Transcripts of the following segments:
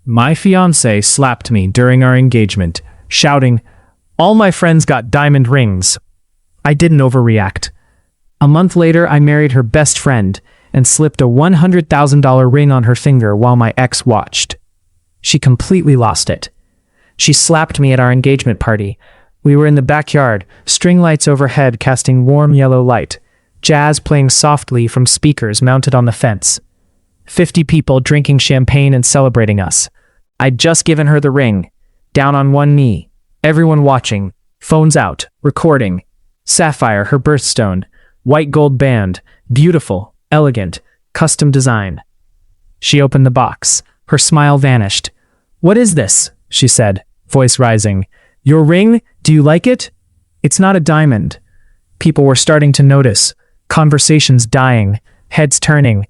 My fiancée slapped me during our engagement, shouting, "All my friends got diamond rings." I didn't overreact. A month later, I married her best friend and slipped a $100,000 ring on her finger while my ex watched. She completely lost it. She slapped me at our engagement party. We were in the backyard, string lights overhead casting warm yellow light, jazz playing softly from speakers mounted on the fence. 50 people drinking champagne and celebrating us. I'd just given her the ring, down on one knee, everyone watching, phones out, recording. Sapphire, her birthstone, white gold band, beautiful, elegant, custom design. She opened the box. Her smile vanished. "What is this?" she said, voice rising. "Your ring? Do you like it?" "It's not a diamond." People were starting to notice. Conversations dying, heads turning.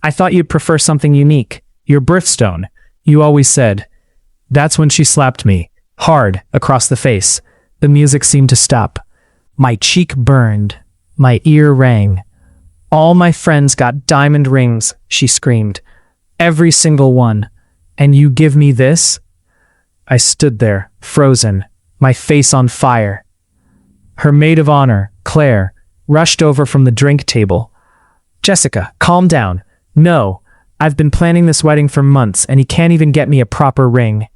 "I thought you'd prefer something unique. Your birthstone, you always said." That's when she slapped me, hard, across the face. The music seemed to stop. My cheek burned. My ear rang. "All my friends got diamond rings," she screamed. "Every single one. And you give me this?" I stood there, frozen, my face on fire. Her maid of honor, Claire, rushed over from the drink table. "Jessica, calm down. No, I've been planning this wedding for months and he can't even get me a proper ring."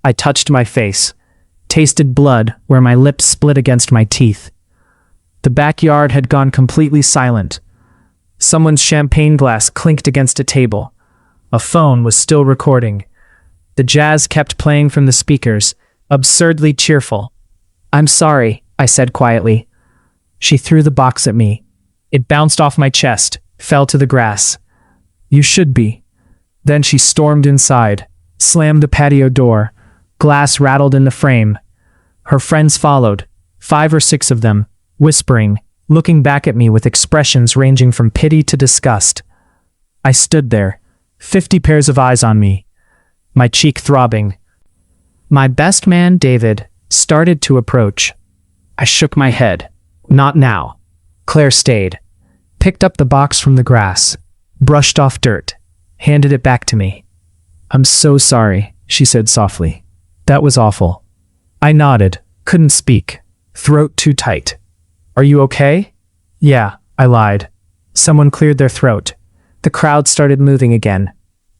I touched my face, tasted blood where my lips split against my teeth. The backyard had gone completely silent. Someone's champagne glass clinked against a table. A phone was still recording. The jazz kept playing from the speakers, absurdly cheerful. "I'm sorry," I said quietly. She threw the box at me. It bounced off my chest, fell to the grass. "You should be." Then she stormed inside, slammed the patio door. Glass rattled in the frame. Her friends followed, 5 or 6 of them, whispering, looking back at me with expressions ranging from pity to disgust. I stood there, 50 pairs of eyes on me, my cheek throbbing. My best man, David, started to approach. I shook my head. "Not now." Claire stayed, picked up the box from the grass, brushed off dirt, handed it back to me. "I'm so sorry," she said softly. "That was awful." I nodded, couldn't speak, throat too tight. "Are you okay?" "Yeah," I lied. Someone cleared their throat. The crowd started moving again.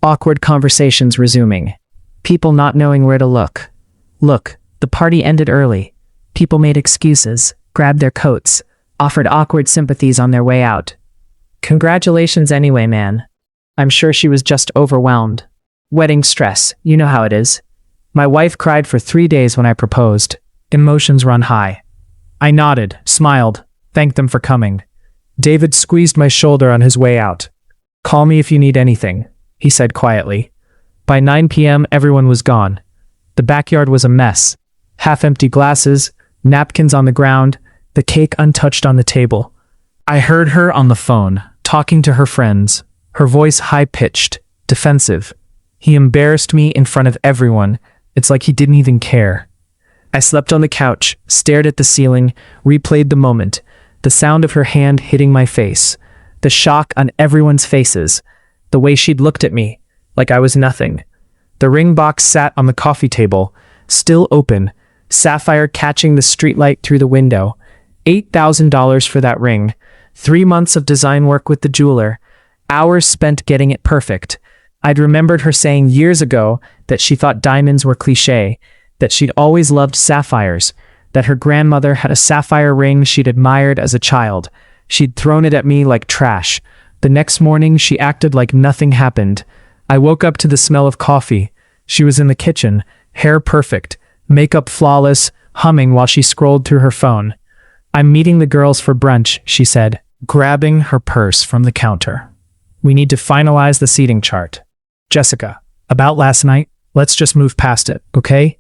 Awkward conversations resuming. People not knowing where to look. Look, the party ended early. People made excuses, grabbed their coats, offered awkward sympathies on their way out. "Congratulations anyway, man." I'm sure she was just overwhelmed. Wedding stress, you know how it is. My wife cried for 3 days when I proposed. Emotions run high. I nodded, smiled, thanked them for coming. David squeezed my shoulder on his way out. "Call me if you need anything," he said quietly. By 9 p.m., everyone was gone. The backyard was a mess. Half-empty glasses, napkins on the ground, the cake untouched on the table. I heard her on the phone, talking to her friends, her voice high-pitched, defensive. He embarrassed me in front of everyone. It's like he didn't even care. I slept on the couch, stared at the ceiling, replayed the moment, the sound of her hand hitting my face, the shock on everyone's faces, the way she'd looked at me, like I was nothing. The ring box sat on the coffee table, still open, sapphire catching the streetlight through the window. $8,000 for that ring, 3 months of design work with the jeweler, hours spent getting it perfect. I'd remembered her saying years ago that she thought diamonds were cliché, that she'd always loved sapphires, that her grandmother had a sapphire ring she'd admired as a child. She'd thrown it at me like trash. The next morning, she acted like nothing happened. I woke up to the smell of coffee. She was in the kitchen, hair perfect, makeup flawless, humming while she scrolled through her phone. "I'm meeting the girls for brunch," she said, grabbing her purse from the counter. "We need to finalize the seating chart. Jessica, about last night, let's just move past it, okay?"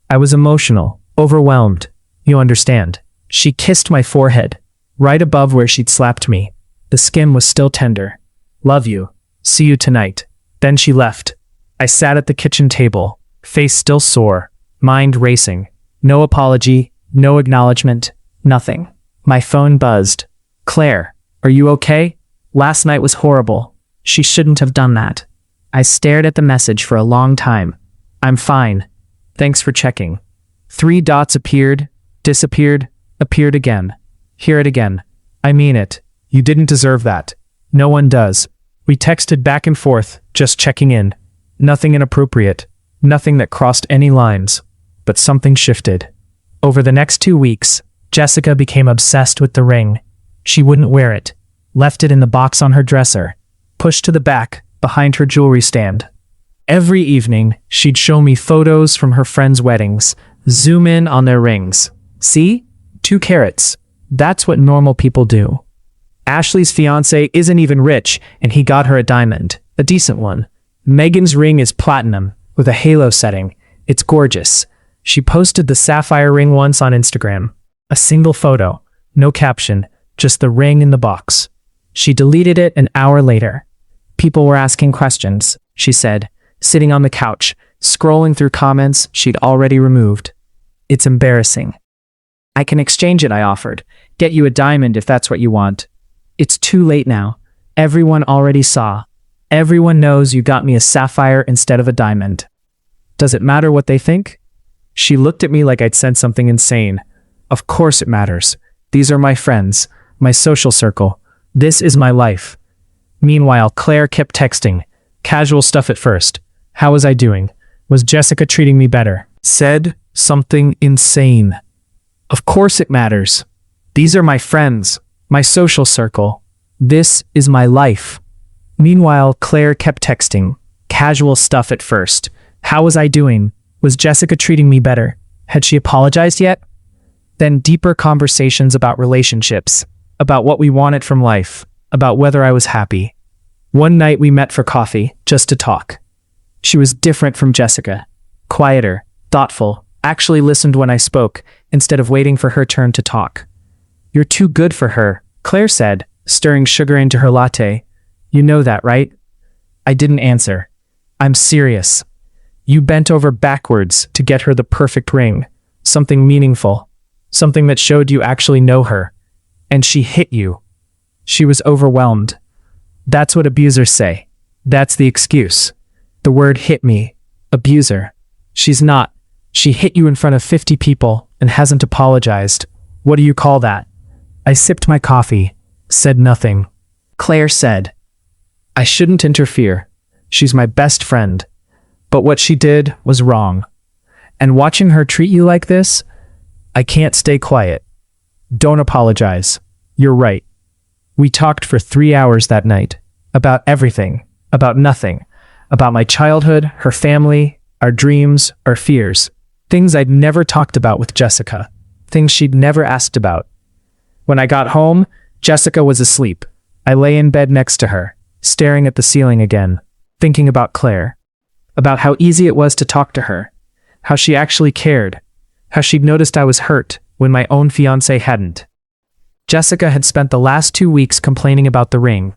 I was emotional, overwhelmed. You understand. She kissed my forehead, right above where she'd slapped me. The skin was still tender. "Love you. See you tonight." Then she left. I sat at the kitchen table, face still sore, mind racing. No apology, no acknowledgement, nothing. My phone buzzed. "Claire, are you okay? Last night was horrible. She shouldn't have done that." I stared at the message for a long time. I'm fine. Thanks for checking. 3 dots appeared, disappeared, appeared again. Hear it again. I mean it. You didn't deserve that. No one does. We texted back and forth, just checking in. Nothing inappropriate. Nothing that crossed any lines. But something shifted. Over the next 2 weeks, Jessica became obsessed with the ring. She wouldn't wear it. Left it in the box on her dresser. Pushed to the back, behind her jewelry stand. Every evening, she'd show me photos from her friends' weddings. Zoom in on their rings. See? 2 carats. That's what normal people do. Ashley's fiancé isn't even rich, and he got her a diamond. A decent one. Megan's ring is platinum, with a halo setting. It's gorgeous. She posted the sapphire ring once on Instagram. A single photo. No caption. Just the ring in the box. She deleted it an hour later. People were asking questions, she said, sitting on the couch, scrolling through comments she'd already removed. It's embarrassing. I can exchange it, I offered. Get you a diamond if that's what you want. It's too late now. Everyone already saw. Everyone knows you got me a sapphire instead of a diamond. Does it matter what they think? She looked at me like I'd said something insane. Of course it matters. These are my friends, my social circle. This is my life. Meanwhile, Claire kept texting. Casual stuff at first. How was I doing? Was Jessica treating me better? Said something insane. Of course it matters. These are my friends, my social circle. This is my life. Meanwhile, Claire kept texting. Casual stuff at first. How was I doing? Was Jessica treating me better? Had she apologized yet? Then deeper conversations about relationships, about what we wanted from life, about whether I was happy. One night we met for coffee, just to talk. She was different from Jessica. Quieter, thoughtful, actually listened when I spoke, instead of waiting for her turn to talk. You're too good for her, Claire said, stirring sugar into her latte. You know that, right? I didn't answer. I'm serious. You bent over backwards to get her the perfect ring, something meaningful, something that showed you actually know her. And she hit you. She was overwhelmed. That's what abusers say. That's the excuse. The word hit me. Abuser. She's not. She hit you in front of 50 people and hasn't apologized. What do you call that? I sipped my coffee, said nothing. Claire said, I shouldn't interfere. She's my best friend. But what she did was wrong. And watching her treat you like this, I can't stay quiet. Don't apologize. You're right. We talked for 3 hours that night. About everything. About nothing. About my childhood, her family, our dreams, our fears. Things I'd never talked about with Jessica. Things she'd never asked about. When I got home, Jessica was asleep. I lay in bed next to her, staring at the ceiling again, thinking about Claire. About how easy it was to talk to her. How she actually cared. How she'd noticed I was hurt when my own fiancé hadn't. Jessica had spent the last 2 weeks complaining about the ring,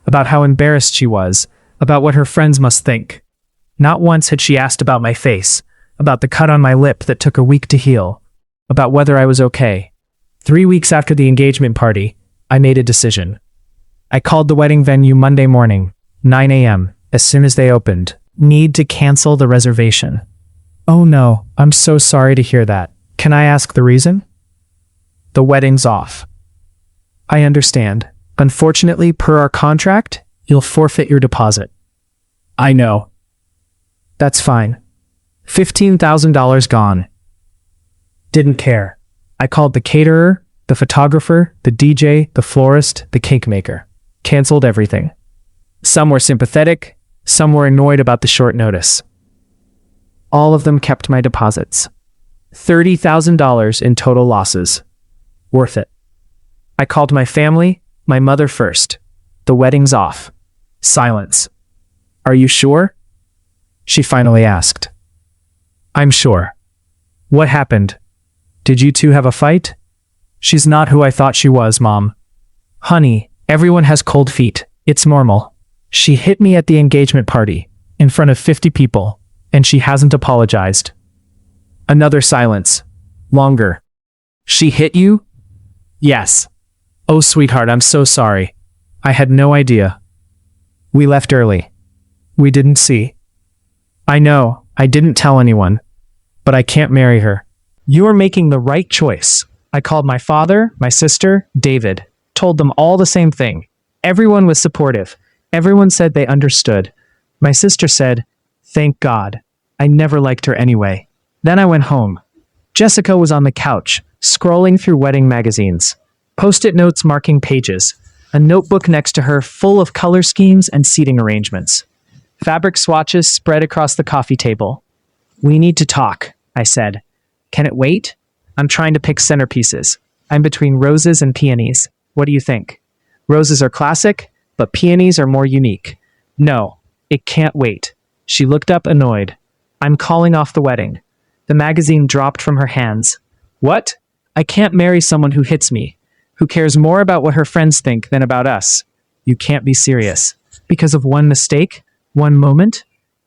about how embarrassed she was, about what her friends must think. Not once had she asked about my face, about the cut on my lip that took a week to heal, about whether I was okay. 3 weeks after the engagement party, I made a decision. I called the wedding venue Monday morning, 9 a.m., as soon as they opened. Need to cancel the reservation. Oh no, I'm so sorry to hear that. Can I ask the reason? The wedding's off. I understand. Unfortunately, per our contract, you'll forfeit your deposit. I know. That's fine. $15,000 gone. Didn't care. I called the caterer, the photographer, the DJ, the florist, the cake maker. Canceled everything. Some were sympathetic, some were annoyed about the short notice. All of them kept my deposits. $30,000 in total losses. Worth it. I called my family, my mother first. The wedding's off. Silence. Are you sure? She finally asked. I'm sure. What happened? Did you two have a fight? She's not who I thought she was, Mom. Honey, everyone has cold feet. It's normal. She hit me at the engagement party, in front of 50 people, and she hasn't apologized. Another silence. Longer. She hit you? Yes. Oh, sweetheart, I'm so sorry. I had no idea. We left early. We didn't see. I know, I didn't tell anyone, but I can't marry her. You are making the right choice. I called my father, my sister, David, told them all the same thing. Everyone was supportive. Everyone said they understood. My sister said, "Thank God. I never liked her anyway." Then I went home. Jessica was on the couch, scrolling through wedding magazines. Post-it notes marking pages. A notebook next to her full of color schemes and seating arrangements. Fabric swatches spread across the coffee table. "We need to talk," I said. "Can it wait? I'm trying to pick centerpieces. I'm between roses and peonies. What do you think? Roses are classic, but peonies are more unique." "No, it can't wait." She looked up annoyed. "I'm calling off the wedding." The magazine dropped from her hands. "What? I can't marry someone who hits me, who cares more about what her friends think than about us." "You can't be serious. Because of one mistake? One moment?"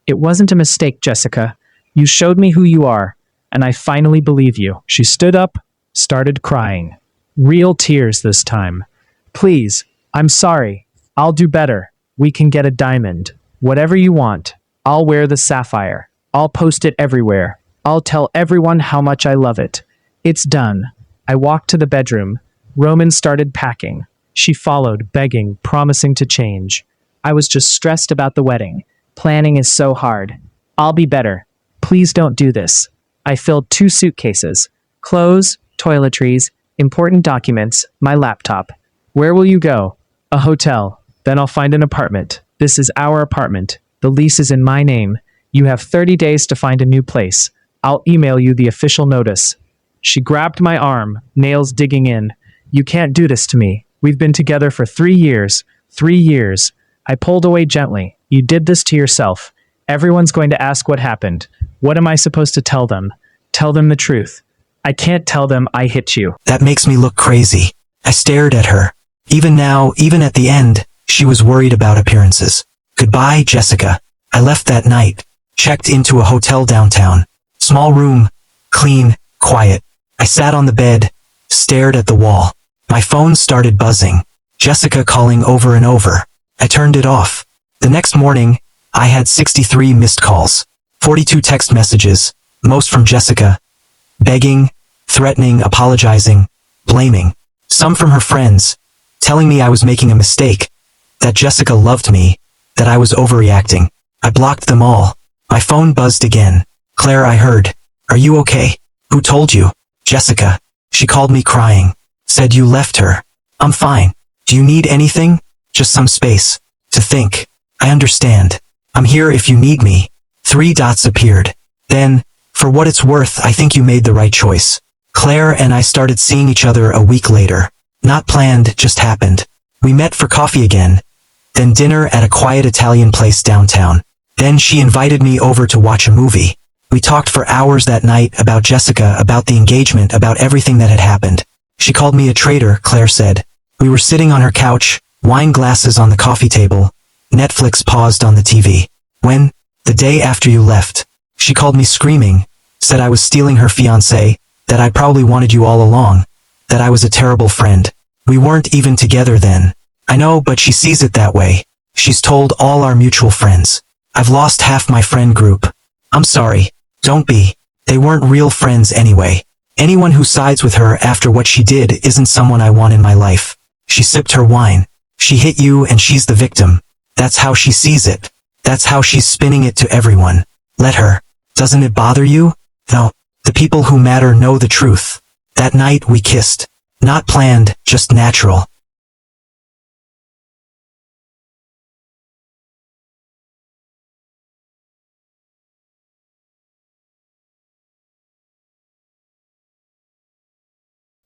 "It wasn't a mistake, Jessica. You showed me who you are, and I finally believe you." She stood up, started crying. Real tears this time. "Please, I'm sorry. I'll do better. We can get a diamond. Whatever you want. I'll wear the sapphire. I'll post it everywhere. I'll tell everyone how much I love it." "It's done." I walked to the bedroom. Roman started packing. She followed, begging, promising to change. I was just stressed about the wedding. Planning is so hard. "I'll be better. Please don't do this." I filled 2 suitcases. Clothes, toiletries, important documents, my laptop. "Where will you go?" "A hotel. Then I'll find an apartment. This is our apartment. The lease is in my name. You have 30 days to find a new place. I'll email you the official notice." She grabbed my arm, nails digging in. "You can't do this to me. We've been together for 3 years. 3 years. I pulled away gently. "You did this to yourself. Everyone's going to ask what happened. What am I supposed to tell them? Tell them the truth. I can't tell them I hit you." That makes me look crazy. I stared at her. Even now, even at the end, she was worried about appearances. "Goodbye, Jessica." I left that night. Checked into a hotel downtown. Small room. Clean. Quiet. I sat on the bed. Stared at the wall. My phone started buzzing. Jessica calling over and over. I turned it off. The next morning, I had 63 missed calls. 42 text messages. Most from Jessica. Begging, threatening, apologizing, blaming. Some from her friends. Telling me I was making a mistake. That Jessica loved me. That I was overreacting. I blocked them all. My phone buzzed again. "Claire, I heard. Are you okay?" "Who told you?" "Jessica." She called me crying. Said you left her. "I'm fine. Do you need anything?" "Just some space. To think." "I understand. I'm here if you need me." 3 dots appeared. Then, "For what it's worth, I think you made the right choice." Claire and I started seeing each other a week later. Not planned, just happened. We met for coffee again. Then dinner at a quiet Italian place downtown. Then she invited me over to watch a movie. We talked for hours that night about Jessica, about the engagement, about everything that had happened. She called me a traitor, Claire said. We were sitting on her couch, wine glasses on the coffee table. Netflix paused on the TV. When, the day after you left, she called me screaming, said I was stealing her fiancé, that I probably wanted you all along, that I was a terrible friend. We weren't even together then. I know, but she sees it that way. She's told all our mutual friends. I've lost half my friend group. I'm sorry. Don't be. They weren't real friends anyway. Anyone who sides with her after what she did isn't someone I want in my life. She sipped her wine. She hit you and she's the victim. That's how she sees it. That's how she's spinning it to everyone. Let her. Doesn't it bother you? No. The people who matter know the truth. That night we kissed. Not planned, just natural.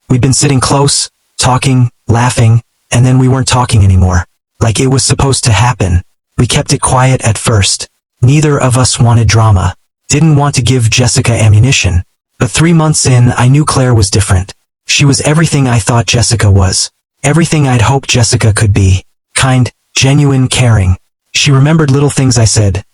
We'd been sitting close, talking, laughing, and then we weren't talking anymore. Like it was supposed to happen. We kept it quiet at first. Neither of us wanted drama. Didn't want to give Jessica ammunition. But 3 months in, I knew Claire was different. She was everything I thought Jessica was. Everything I'd hoped Jessica could be. Kind, genuine, caring. She remembered little things I said.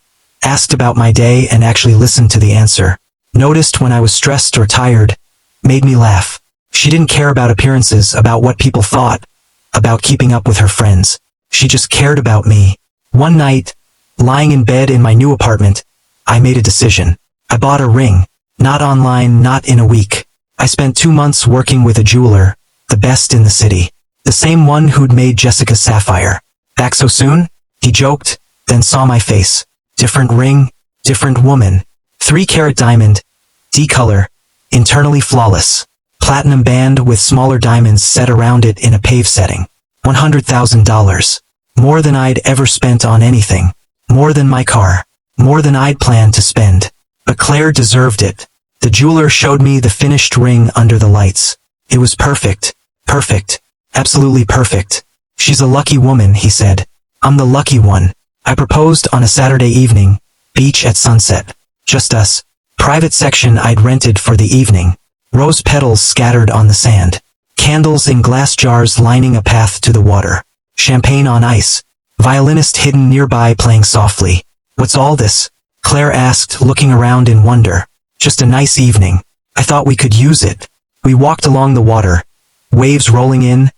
Asked about my day and actually listened to the answer. Noticed when I was stressed or tired. Made me laugh. She didn't care about appearances, about what people thought, about keeping up with her friends. She just cared about me. One night, Lying in bed in my new apartment, I made a decision. I bought a ring. Not online, not in a week. I spent 2 months working with a jeweler, the best in the city. The same one who'd made Jessica sapphire. Back so soon? He joked, then saw my face. Different ring, different woman. 3-carat diamond, D-color, internally flawless. Platinum band with smaller diamonds set around it in a pave setting. $100,000. More than I'd ever spent on anything. More than my car. More than I'd planned to spend. But Claire deserved it. The jeweler showed me the finished ring under the lights. It was perfect. Perfect. Absolutely perfect. She's a lucky woman, he said. I'm the lucky one. I proposed on a Saturday evening. Beach at sunset. Just us. Private section I'd rented for the evening. Rose petals scattered on the sand. Candles in glass jars lining a path to the water. Champagne on ice. Violinist hidden nearby playing softly. What's all this? Claire asked, looking around in wonder. Just a nice evening. I thought we could use it. We walked along the water. Waves rolling in.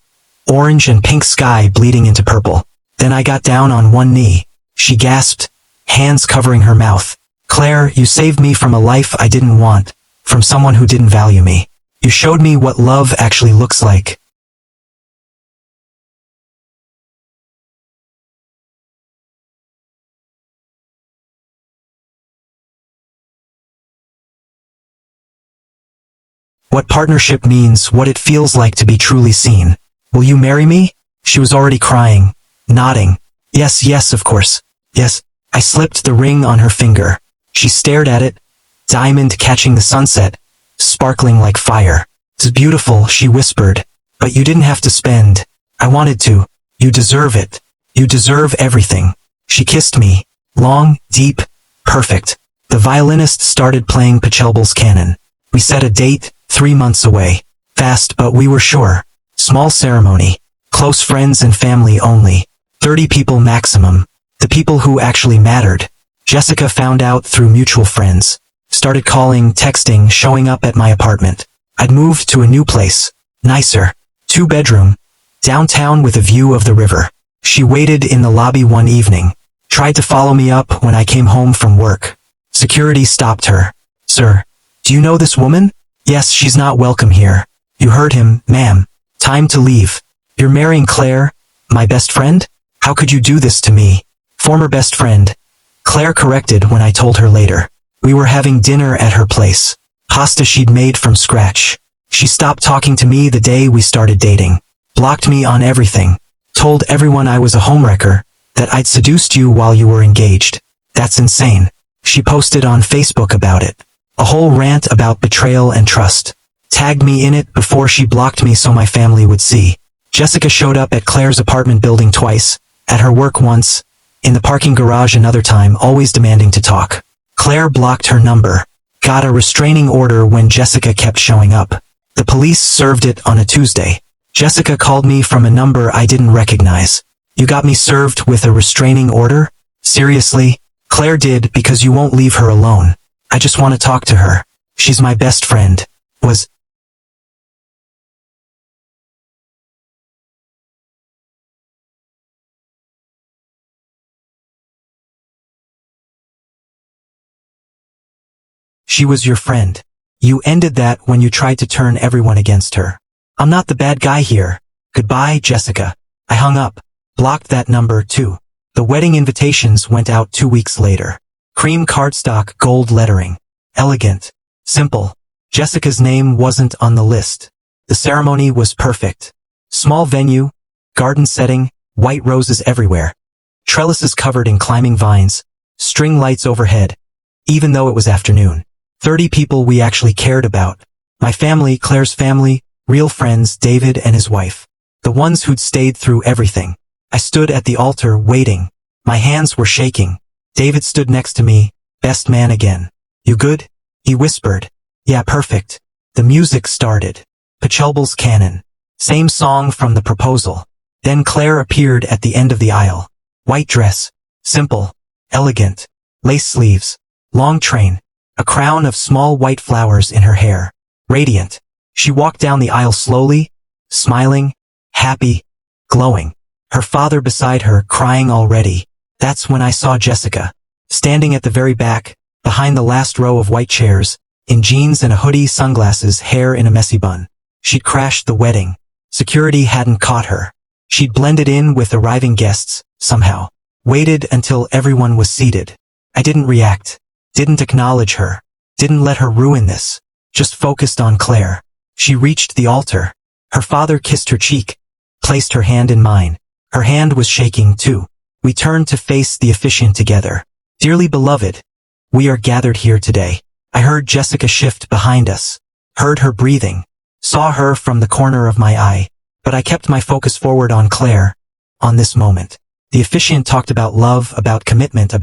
Orange and pink sky bleeding into purple. Then I got down on one knee. She gasped, hands covering her mouth. Claire, you saved me from a life I didn't want. From someone who didn't value me. You showed me what love actually looks like. What partnership means, what it feels like to be truly seen. Will you marry me? She was already crying, nodding. Yes, yes, of course. Yes. I slipped the ring on her finger. She stared at it, diamond catching the sunset, sparkling like fire. It's beautiful, she whispered. But you didn't have to spend. I wanted to. You deserve it. You deserve everything. She kissed me. Long, deep, perfect. The violinist started playing Pachelbel's canon. We set a date, 3 months away. Fast, but we were sure. Small ceremony. Close friends and family only. 30 people maximum. The people who actually mattered. Jessica found out through mutual friends. Started calling, texting, showing up at my apartment. I'd moved to a new place. Nicer. 2-bedroom. Downtown with a view of the river. She waited in the lobby one evening. Tried to follow me up when I came home from work. Security stopped her. Sir, do you know this woman? Yes, she's not welcome here. You heard him, ma'am. Time to leave. You're marrying Claire, my best friend? How could you do this to me? Former best friend. Claire corrected when I told her later. We were having dinner at her place. Pasta she'd made from scratch. She stopped talking to me the day we started dating. Blocked me on everything. Told everyone I was a homewrecker, that I'd seduced you while you were engaged. That's insane. She posted on Facebook about it. A whole rant about betrayal and trust. Tagged me in it before she blocked me so my family would see. Jessica showed up at Claire's apartment building twice, at her work once, in the parking garage another time, always demanding to talk. Claire blocked her number. Got a restraining order when Jessica kept showing up. The police served it on a Tuesday. Jessica called me from a number I didn't recognize. You got me served with a restraining order? Seriously? Claire did, because you won't leave her alone. I just want to talk to her. She's my best friend. She was your friend. You ended that when you tried to turn everyone against her. I'm not the bad guy here. Goodbye, Jessica. I hung up. Blocked that number, too. The wedding invitations went out 2 weeks later. Cream cardstock, gold lettering. Elegant. Simple. Jessica's name wasn't on the list. The ceremony was perfect. Small venue, garden setting, white roses everywhere. Trellises covered in climbing vines. String lights overhead. Even though it was afternoon. 30 people we actually cared about. My family, Claire's family, real friends, David and his wife. The ones who'd stayed through everything. I stood at the altar, waiting. My hands were shaking. David stood next to me, best man again. You good? He whispered. Yeah, perfect. The music started. Pachelbel's canon. Same song from the proposal. Then Claire appeared at the end of the aisle. White dress. Simple. Elegant. Lace sleeves. Long train. A crown of small white flowers in her hair. Radiant. She walked down the aisle slowly, smiling, happy, glowing. Her father beside her, crying already. That's when I saw Jessica, standing at the very back, behind the last row of white chairs, in jeans and a hoodie, sunglasses, hair in a messy bun. She'd crashed the wedding. Security hadn't caught her. She'd blended in with arriving guests, somehow. Waited until everyone was seated. I didn't react. Didn't acknowledge her. Didn't let her ruin this. Just focused on Claire. She reached the altar. Her father kissed her cheek. Placed her hand in mine. Her hand was shaking too. We turned to face the officiant together. Dearly beloved, we are gathered here today. I heard Jessica shift behind us. Heard her breathing. Saw her from the corner of my eye. But I kept my focus forward on Claire. On this moment. The officiant talked about love, about commitment,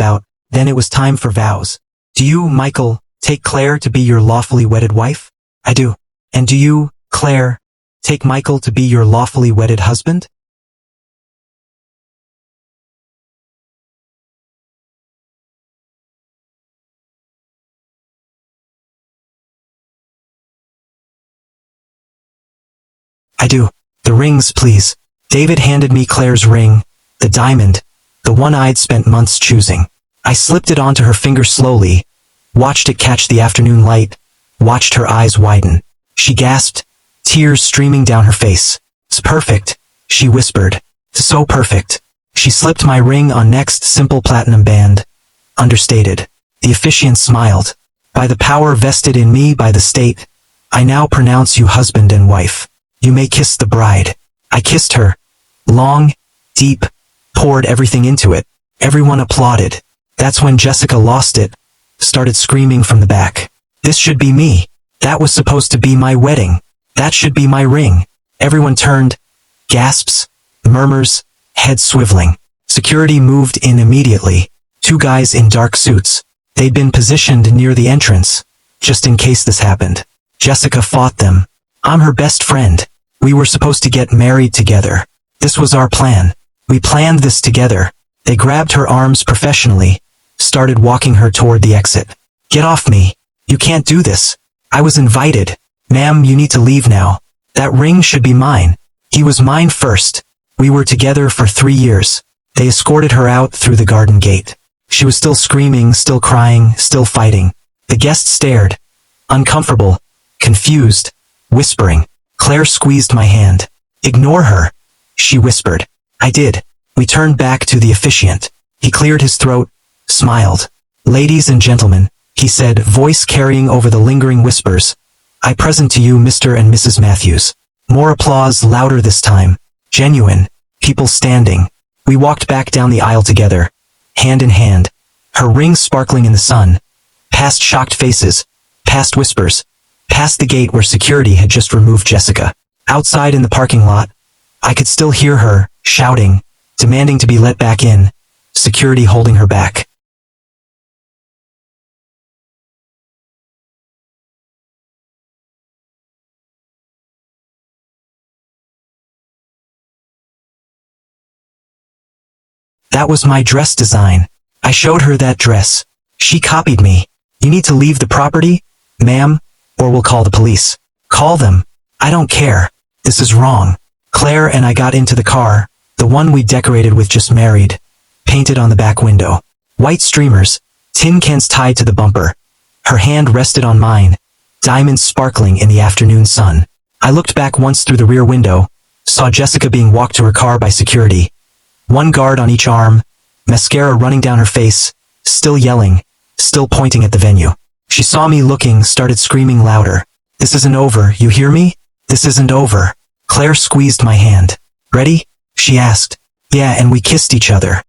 then it was time for vows. Do you, Michael, take Claire to be your lawfully wedded wife? I do. And do you, Claire, take Michael to be your lawfully wedded husband? I do. The rings, please. David handed me Claire's ring, the diamond, the one I'd spent months choosing. I slipped it onto her finger slowly, watched it catch the afternoon light, watched her eyes widen. She gasped, tears streaming down her face. It's perfect, she whispered. So perfect. She slipped my ring on next simple platinum band. Understated. The officiant smiled. By the power vested in me by the state, I now pronounce you husband and wife. You may kiss the bride. I kissed her. Long, deep, poured everything into it. Everyone applauded. That's when Jessica lost it. Started screaming from the back. This should be me. That was supposed to be my wedding. That should be my ring. Everyone turned. Gasps, murmurs, heads swiveling. Security moved in immediately. 2 guys in dark suits. They'd been positioned near the entrance, just in case this happened. Jessica fought them. I'm her best friend. We were supposed to get married together. This was our plan. We planned this together. They grabbed her arms professionally, started walking her toward the exit. Get off me. You can't do this. I was invited. Ma'am, you need to leave now. That ring should be mine. He was mine first. We were together for 3 years. They escorted her out through the garden gate. She was still screaming, still crying, still fighting. The guests stared. Uncomfortable. Confused. Whispering. Claire squeezed my hand. Ignore her, she whispered. I did. We turned back to the officiant. He cleared his throat, smiled. Ladies and gentlemen, he said, voice carrying over the lingering whispers. I present to you Mr. and Mrs. Matthews. More applause, louder this time. Genuine. People standing. We walked back down the aisle together, hand in hand. Her ring sparkling in the sun. Past shocked faces. Past whispers. Past the gate where security had just removed Jessica. Outside in the parking lot, I could still hear her, shouting, demanding to be let back in, security holding her back. That was my dress design. I showed her that dress. She copied me. You need to leave the property, ma'am, or we'll call the police. Call them. I don't care. This is wrong. Claire and I got into the car, the one we decorated with just married, painted on the back window. White streamers, tin cans tied to the bumper. Her hand rested on mine, diamonds sparkling in the afternoon sun. I looked back once through the rear window, saw Jessica being walked to her car by security. 1 guard on each arm, mascara running down her face, still yelling, still pointing at the venue. She saw me looking, started screaming louder. This isn't over, you hear me? This isn't over. Claire squeezed my hand. Ready? She asked. Yeah, and we kissed each other.